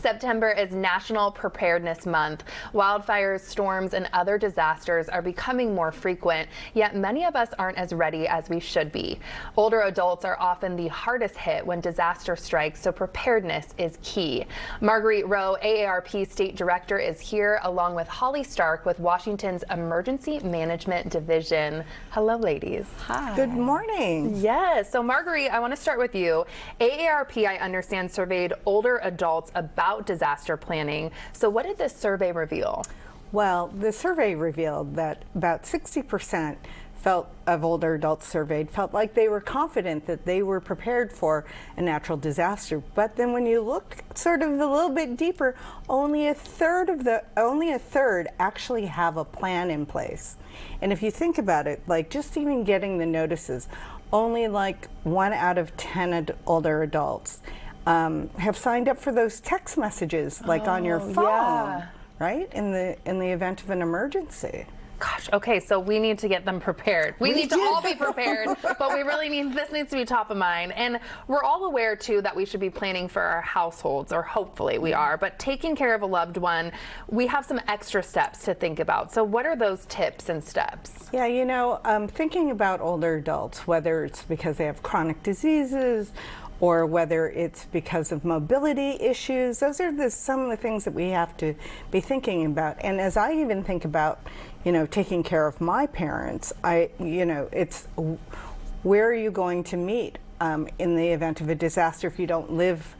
September is National Preparedness Month. Wildfires, storms, and other disasters are becoming more frequent, yet many of us aren't as ready as we should be. Older adults are often the hardest hit when disaster strikes, so preparedness is key. Marguerite Rowe, AARP State Director, is here along with Holly Stark with Washington's Emergency Management Division. Hello, ladies. Hi. Good morning. Yes. So, Marguerite, I want to start with you. AARP, I understand, surveyed older adults about disaster planning. So what did this survey reveal? Well, the survey revealed that about 60% of older adults surveyed felt like they were confident that they were prepared for a natural disaster. But then when you look sort of a little bit deeper, only a third actually have a plan in place. And if you think about it, like just even getting the notices, only like 1 out of 10 older adults have signed up for those text messages, like on your phone, right? In the event of an emergency. Gosh, okay, so we need to get them prepared. We need to all be prepared, but we really this needs to be top of mind. And we're all aware, too, that we should be planning for our households, or hopefully we are, but taking care of a loved one, we have some extra steps to think about. So what are those tips and steps? Yeah, you know, thinking about older adults, whether it's because they have chronic diseases, or whether it's because of mobility issues, those are some of the things that we have to be thinking about. And as I even think about, you know, taking care of my parents, it's where are you going to meet in the event of a disaster if you don't live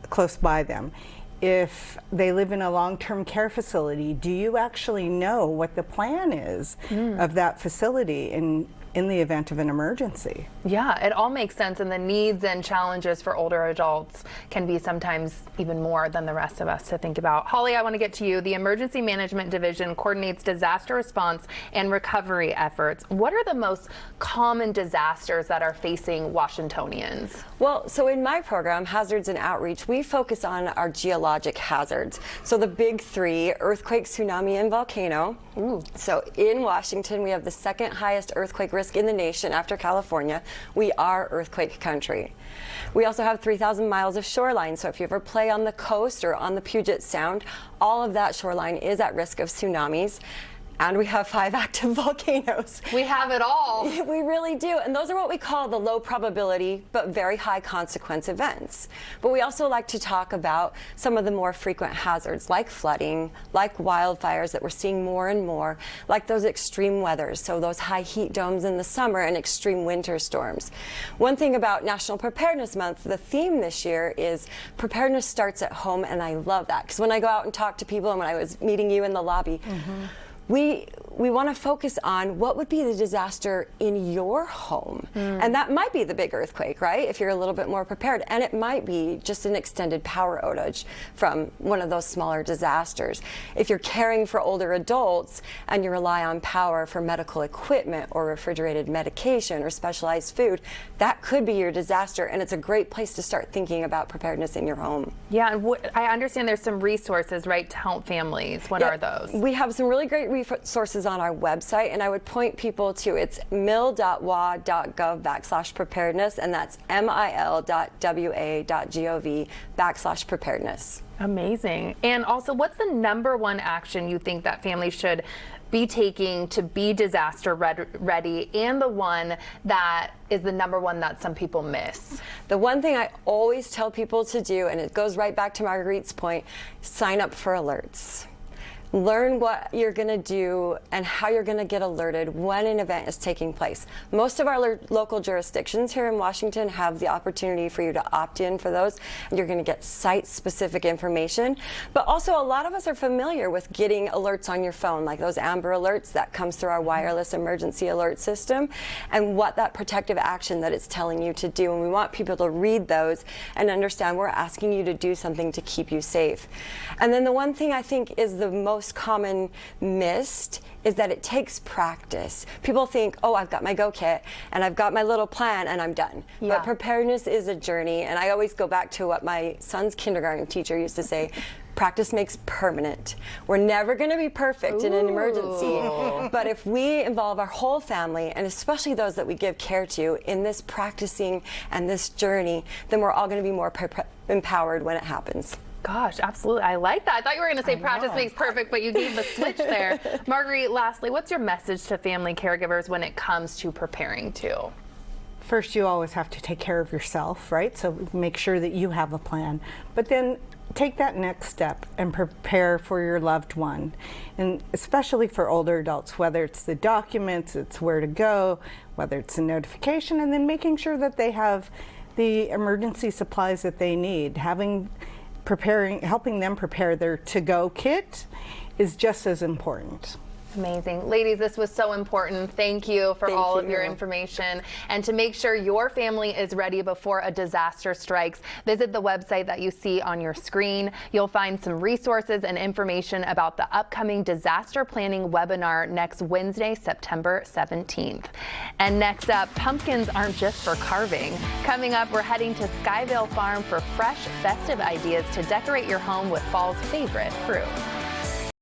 close by them? If they live in a long-term care facility, do you actually know what the plan is of that facility in the event of an emergency? Yeah, it all makes sense, and the needs and challenges for older adults can be sometimes even more than the rest of us to think about. Holly, I want to get to you. The Emergency Management Division coordinates disaster response and recovery efforts. What are the most common disasters that are facing Washingtonians? Well, so in my program, Hazards and Outreach, we focus on our geologic hazards. So the big three: earthquake, tsunami, and volcano. So in Washington, we have the second highest earthquake risk in the nation after California. We are earthquake country. We also have 3,000 miles of shoreline. So if you ever play on the coast or on the Puget Sound, all of that shoreline is at risk of tsunamis. And we have 5 active volcanoes. We have it all. We really do. And those are what we call the low probability but very high consequence events. But we also like to talk about some of the more frequent hazards, like flooding, like wildfires that we're seeing more and more, like those extreme weathers, so those high heat domes in the summer and extreme winter storms. One thing about National Preparedness Month, the theme this year is preparedness starts at home, and I love that. Because when I go out and talk to people, and when I was meeting you in the lobby, we want to focus on what would be the disaster in your home. And that might be the big earthquake, right? If you're a little bit more prepared. And it might be just an extended power outage from one of those smaller disasters. If you're caring for older adults and you rely on power for medical equipment or refrigerated medication or specialized food, that could be your disaster. And it's a great place to start thinking about preparedness in your home. Yeah, and I understand there's some resources, right, to help families. What are those? We have some really great resources on our website, and I would point people to it's mil.wa.gov/preparedness, and that's mil.wa.gov/preparedness. Amazing. And also, what's the #1 action you think that families should be taking to be disaster ready, and the one that is the #1 that some people miss? The one thing I always tell people to do, and it goes right back to Marguerite's point, sign up for alerts. Learn what you're going to do and how you're going to get alerted when an event is taking place. Most of our local jurisdictions here in Washington have the opportunity for you to opt in for those, and you're going to get site-specific information. But also, a lot of us are familiar with getting alerts on your phone, like those Amber Alerts that comes through our wireless emergency alert system, and what that protective action that it's telling you to do. And we want people to read those and understand we're asking you to do something to keep you safe. And then the one thing I think is the most common missed is that it takes practice. People think, oh, I've got my go kit and I've got my little plan and I'm done. Yeah. But preparedness is a journey, and I always go back to what my son's kindergarten teacher used to say: practice makes permanent. We're never going to be perfect in an emergency, but if we involve our whole family, and especially those that we give care to, in this practicing and this journey, then we're all going to be more empowered when it happens. Gosh, absolutely. I like that. I thought you were going to say practice makes perfect, but you gave the switch there. Marguerite, lastly, what's your message to family caregivers when it comes to preparing to? First, you always have to take care of yourself, right? So make sure that you have a plan. But then take that next step and prepare for your loved one. And especially for older adults, whether it's the documents, it's where to go, whether it's a notification, and then making sure that they have the emergency supplies that they need. Helping them prepare their to-go kit is just as important. Amazing. Ladies, this was so important. Thank you for all of your information. And to make sure your family is ready before a disaster strikes, visit the website that you see on your screen. You'll find some resources and information about the upcoming disaster planning webinar next Wednesday, September 17th. And next up, pumpkins aren't just for carving. Coming up, we're heading to Skyvale Farm for fresh, festive ideas to decorate your home with fall's favorite fruit.